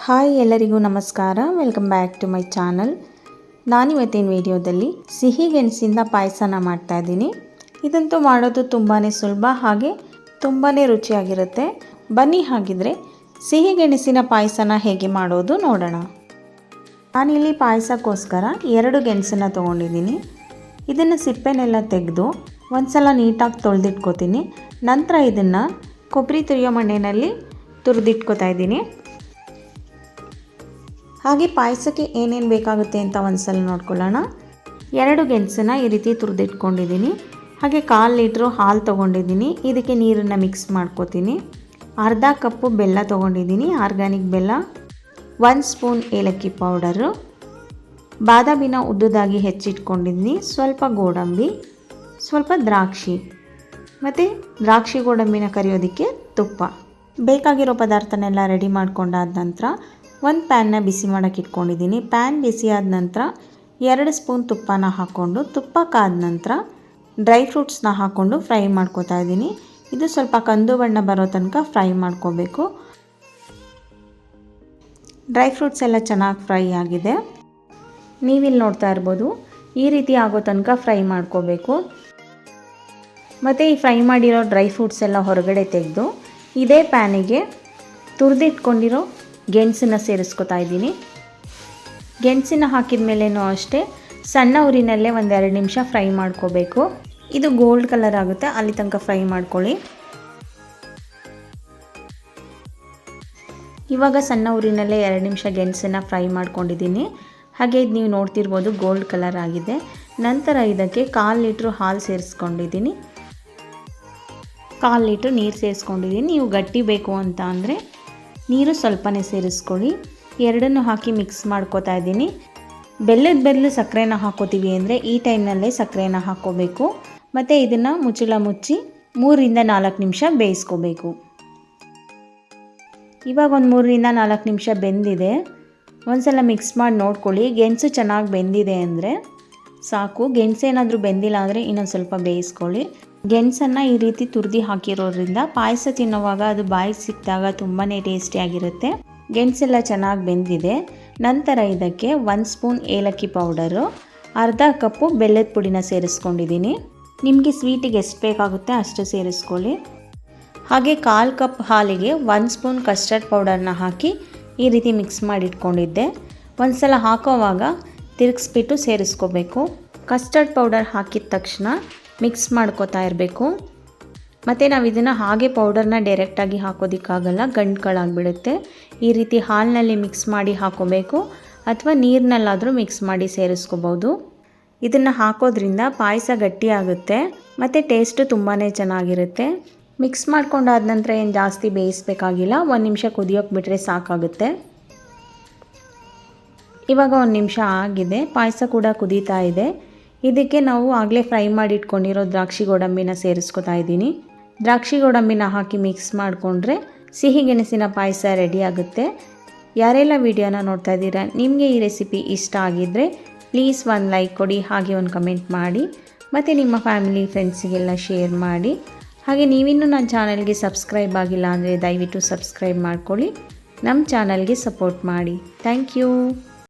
Hi ಎಲ್ಲರಿಗೂ ನಮಸ್ಕಾರ. Welcome back to my channel. ನಾನಿವತ್ತಿನ ವಿಡಿಯೋದಲ್ಲಿ ಸಿಹಿ ಗೆಣಸಿಂದ ಪಾಯಸನ ಮಾಡ್ತಾ ಇದ್ದೀನಿ. ಇದಂತೂ ಮಾಡೋದು ತುಂಬಾ ಸುಲಭ ಹಾಗೆ ತುಂಬಾ ರುಚಿಯಾಗಿರುತ್ತೆ. ಬನ್ನಿ ಹಾಗಿದ್ರೆ ಸಿಹಿ ಗೆಣಸಿನ ಪಾಯಸನ ಹೇಗೆ ಮಾಡೋದು ನೋಡೋಣ. ನಾನಿಲ್ಲಿ ಪಾಯಸಕ್ಕೋಸ್ಕರ 2 ಗೆಣಸನ್ನು ತೊಗೊಂಡಿದ್ದೀನಿ. ಇದನ್ನು ಸಿಪ್ಪೆನೆಲ್ಲ ತೆಗೆದು ಒಂದ್ಸಲ ನೀಟಾಗಿ ತೊಳೆದಿಟ್ಕೋತೀನಿ. ನಂತರ ಇದನ್ನು ಕೊಬ್ಬರಿ ತುರಿಯೋ ಮಣ್ಣಿನಲ್ಲಿ ತುರಿದಿಟ್ಕೋತಾ ಇದ್ದೀನಿ. ಹಾಗೆ ಪಾಯಸಕ್ಕೆ ಏನೇನು ಬೇಕಾಗುತ್ತೆ ಅಂತ ಒಂದ್ಸಲ ನೋಡ್ಕೊಳ್ಳೋಣ. 2 ಗೆಣಸನ್ನ ಈ ರೀತಿ ತುರಿದಿಟ್ಕೊಂಡಿದ್ದೀನಿ. ಹಾಗೆ 1/4 ಲೀಟ್ರು ಹಾಲು ತೊಗೊಂಡಿದ್ದೀನಿ. ಇದಕ್ಕೆ ನೀರನ್ನು ಮಿಕ್ಸ್ ಮಾಡ್ಕೋತೀನಿ. ಅರ್ಧ ಕಪ್ಪು ಬೆಲ್ಲ ತೊಗೊಂಡಿದ್ದೀನಿ, ಆರ್ಗ್ಯಾನಿಕ್ ಬೆಲ್ಲ. 1 ಸ್ಪೂನ್ ಏಲಕ್ಕಿ ಪೌಡರು, ಬಾದಾಮಿನ ಉದ್ದುದಾಗಿ ಹೆಚ್ಚಿಟ್ಕೊಂಡಿದ್ದೀನಿ, ಸ್ವಲ್ಪ ಗೋಡಂಬಿ, ಸ್ವಲ್ಪ ದ್ರಾಕ್ಷಿ ಮತ್ತು ದ್ರಾಕ್ಷಿ ಗೋಡಂಬಿನ ಕರಿಯೋದಕ್ಕೆ ತುಪ್ಪ. ಬೇಕಾಗಿರೋ ಪದಾರ್ಥನೆಲ್ಲ ರೆಡಿ ಮಾಡ್ಕೊಂಡಾದ ನಂತರ ಒಂದು ಪ್ಯಾನ್ನ ಬಿಸಿ ಮಾಡೋಕ್ಕೆ ಇಟ್ಕೊಂಡಿದ್ದೀನಿ. ಪ್ಯಾನ್ ಬಿಸಿ ಆದ ನಂತರ 2 ಸ್ಪೂನ್ ತುಪ್ಪನ ಹಾಕ್ಕೊಂಡು ತುಪ್ಪ ಕಾದ ನಂತರ ಡ್ರೈ ಫ್ರೂಟ್ಸ್ನ ಹಾಕ್ಕೊಂಡು ಫ್ರೈ ಮಾಡ್ಕೋತಾ ಇದ್ದೀನಿ. ಇದು ಸ್ವಲ್ಪ ಕಂದು ಬಣ್ಣ ಬರೋ ತನಕ ಫ್ರೈ ಮಾಡ್ಕೋಬೇಕು. ಡ್ರೈ ಫ್ರೂಟ್ಸ್ ಎಲ್ಲ ಚೆನ್ನಾಗಿ ಫ್ರೈ ಆಗಿದೆ. ನೀವಿಲ್ಲಿ ನೋಡ್ತಾ ಇರ್ಬೋದು, ಈ ರೀತಿ ಆಗೋ ತನಕ ಫ್ರೈ ಮಾಡ್ಕೋಬೇಕು. ಮತ್ತು ಈ ಫ್ರೈ ಮಾಡಿರೋ ಡ್ರೈ ಫ್ರೂಟ್ಸ್ ಎಲ್ಲ ಹೊರಗಡೆ ತೆಗೆದು ಇದೇ ಪ್ಯಾನಿಗೆ ತುರಿದಿಟ್ಕೊಂಡಿರೋ ಗೆಣಸನ್ನು ಸೇರಿಸ್ಕೊತಾ ಇದ್ದೀನಿ. ಗೆಣಸನ್ನು ಹಾಕಿದ ಮೇಲೇನೂ ಅಷ್ಟೇ ಸಣ್ಣ ಉರಿನಲ್ಲೇ 1-2 ನಿಮಿಷ ಫ್ರೈ ಮಾಡ್ಕೋಬೇಕು. ಇದು ಗೋಲ್ಡ್ ಕಲರ್ ಆಗುತ್ತೆ, ಅಲ್ಲಿ ತನಕ ಫ್ರೈ ಮಾಡ್ಕೊಳ್ಳಿ. ಇವಾಗ ಸಣ್ಣ ಉರಿನಲ್ಲೇ 2 ನಿಮಿಷ ಗೆಣಸನ್ನು ಫ್ರೈ ಮಾಡ್ಕೊಂಡಿದ್ದೀನಿ. ಹಾಗೆ ಇದು ನೀವು ನೋಡ್ತಿರ್ಬೋದು ಗೋಲ್ಡ್ ಕಲರ್ ಆಗಿದೆ. ನಂತರ ಇದಕ್ಕೆ 1/4 ಲೀಟ್ರು ಹಾಲು ಸೇರಿಸ್ಕೊಂಡಿದ್ದೀನಿ, 1/4 ಲೀಟ್ರ್ ನೀರು ಸೇರಿಸ್ಕೊಂಡಿದ್ದೀನಿ. ನೀವು ಗಟ್ಟಿ ಬೇಕು ಅಂತ ಅಂದರೆ ನೀರು ಸ್ವಲ್ಪನೇ ಸೇರಿಸ್ಕೊಳ್ಳಿ. ಎರಡನ್ನೂ ಹಾಕಿ ಮಿಕ್ಸ್ ಮಾಡ್ಕೋತಾ ಇದ್ದೀನಿ. ಬೆಲ್ಲದ ಬದಲು ಸಕ್ಕರೆನ ಹಾಕೋತೀವಿ ಅಂದರೆ ಈ ಟೈಮ್ನಲ್ಲೇ ಸಕ್ಕರೆನ ಹಾಕ್ಕೋಬೇಕು. ಮತ್ತು ಇದನ್ನು ಮುಚ್ಚಳ ಮುಚ್ಚಿ 3-4 ನಿಮಿಷ ಬೇಯಿಸ್ಕೋಬೇಕು. ಇವಾಗ ಒಂದು 3-4 ನಿಮಿಷ ಬೆಂದಿದೆ. ಒಂದ್ಸಲ ಮಿಕ್ಸ್ ಮಾಡಿ ನೋಡ್ಕೊಳ್ಳಿ. ಗೆಣಸು ಚೆನ್ನಾಗಿ ಬೆಂದಿದೆ ಅಂದರೆ ಸಾಕು. ಗೆಣಸೇನಾದರೂ ಬೆಂದಿಲ್ಲ ಅಂದರೆ ಇನ್ನೊಂದು ಸ್ವಲ್ಪ ಬೇಯಿಸ್ಕೊಳ್ಳಿ. ಗೆಣಸನ್ನು ಈ ರೀತಿ ತುರಿದು ಹಾಕಿರೋದ್ರಿಂದ ಪಾಯಸ ತಿನ್ನುವಾಗ ಅದು ಬಾಯಿಗೆ ಸಿಕ್ಕಿದಾಗ ತುಂಬಾ ಟೇಸ್ಟಿಯಾಗಿರುತ್ತೆ. ಗೆಣಸೆಲ್ಲ ಚೆನ್ನಾಗಿ ಬೆಂದಿದೆ. ನಂತರ ಇದಕ್ಕೆ 1 ಸ್ಪೂನ್ ಏಲಕ್ಕಿ ಪೌಡರು, ಅರ್ಧ ಕಪ್ಪು ಬೆಲ್ಲದ ಪುಡಿನ ಸೇರಿಸ್ಕೊಂಡಿದ್ದೀನಿ. ನಿಮಗೆ ಸ್ವೀಟಿಗೆ ಎಷ್ಟು ಬೇಕಾಗುತ್ತೆ ಅಷ್ಟು ಸೇರಿಸ್ಕೊಳ್ಳಿ. ಹಾಗೆ 1/4 ಕಪ್ ಹಾಲಿಗೆ 1 ಸ್ಪೂನ್ ಕಸ್ಟರ್ಡ್ ಪೌಡರ್ನ ಹಾಕಿ ಈ ರೀತಿ ಮಿಕ್ಸ್ ಮಾಡಿಟ್ಕೊಂಡಿದ್ದೆ. ಒಂದು ಸಲ ಹಾಕೋವಾಗ ತಿರುಗಿಸ್ಬಿಟ್ಟು ಸೇರಿಸ್ಕೋಬೇಕು. ಕಸ್ಟರ್ಡ್ ಪೌಡರ್ ಹಾಕಿದ ತಕ್ಷಣ ಮಿಕ್ಸ್ ಮಾಡ್ಕೋತಾ ಇರಬೇಕು. ಮತ್ತು ನಾವು ಇದನ್ನು ಹಾಗೆ ಪೌಡರ್ನ ಡೈರೆಕ್ಟಾಗಿ ಹಾಕೋದಕ್ಕಾಗಲ್ಲ, ಗಂಟುಗಳಾಗಿಬಿಡುತ್ತೆ. ಈ ರೀತಿ ಹಾಲಿನಲ್ಲಿ ಮಿಕ್ಸ್ ಮಾಡಿ ಹಾಕೋಬೇಕು ಅಥವಾ ನೀರಿನಲ್ಲಾದರೂ ಮಿಕ್ಸ್ ಮಾಡಿ ಸೇರಿಸ್ಕೋಬೋದು. ಇದನ್ನು ಹಾಕೋದ್ರಿಂದ ಪಾಯಸ ಗಟ್ಟಿಯಾಗುತ್ತೆ ಮತ್ತು ಟೇಸ್ಟು ತುಂಬಾ ಚೆನ್ನಾಗಿರುತ್ತೆ. ಮಿಕ್ಸ್ ಮಾಡ್ಕೊಂಡಾದ ನಂತರ ಏನು ಜಾಸ್ತಿ ಬೇಯಿಸಬೇಕಾಗಿಲ್ಲ, 1 ನಿಮಿಷ ಕುದಿಯೋಕೆ ಬಿಟ್ಟರೆ ಸಾಕಾಗುತ್ತೆ. ಇವಾಗ 1 ನಿಮಿಷ ಆಗಿದೆ, ಪಾಯಸ ಕೂಡ ಕುದೀತಾ ಇದೆ. ಇದಕ್ಕೆ ನಾವು ಆಗಲೇ ಫ್ರೈ ಮಾಡಿ ಇಟ್ಕೊಂಡಿರೋ ದ್ರಾಕ್ಷಿ ಗೋಡಂಬಿನ ಸೇರಿಸ್ಕೊತಾ ಇದ್ದೀನಿ. ದ್ರಾಕ್ಷಿ ಗೋಡಂಬಿನ ಹಾಕಿ ಮಿಕ್ಸ್ ಮಾಡಿಕೊಂಡ್ರೆ ಸಿಹಿ ಗೆಣಸಿನ ಪಾಯಸ ರೆಡಿ ಆಗುತ್ತೆ. ಯಾರೆಲ್ಲ ವಿಡಿಯೋನ ನೋಡ್ತಾ ಇದ್ದೀರಾ, ನಿಮಗೆ ಈ ರೆಸಿಪಿ ಇಷ್ಟ ಆಗಿದ್ದರೆ ಪ್ಲೀಸ್ ಒಂದು ಲೈಕ್ ಕೊಡಿ, ಹಾಗೆ ಒಂದು ಕಮೆಂಟ್ ಮಾಡಿ ಮತ್ತು ನಿಮ್ಮ ಫ್ಯಾಮಿಲಿ ಫ್ರೆಂಡ್ಸಿಗೆಲ್ಲ ಶೇರ್ ಮಾಡಿ. ಹಾಗೆ ನೀವಿನ್ನೂ ನನ್ನ ಚಾನಲ್ಗೆ ಸಬ್ಸ್ಕ್ರೈಬ್ ಆಗಿಲ್ಲ ಅಂದರೆ ದಯವಿಟ್ಟು ಸಬ್ಸ್ಕ್ರೈಬ್ ಮಾಡ್ಕೊಳ್ಳಿ. ನಮ್ಮ ಚಾನಲ್ಗೆ ಸಪೋರ್ಟ್ ಮಾಡಿ. Thank you.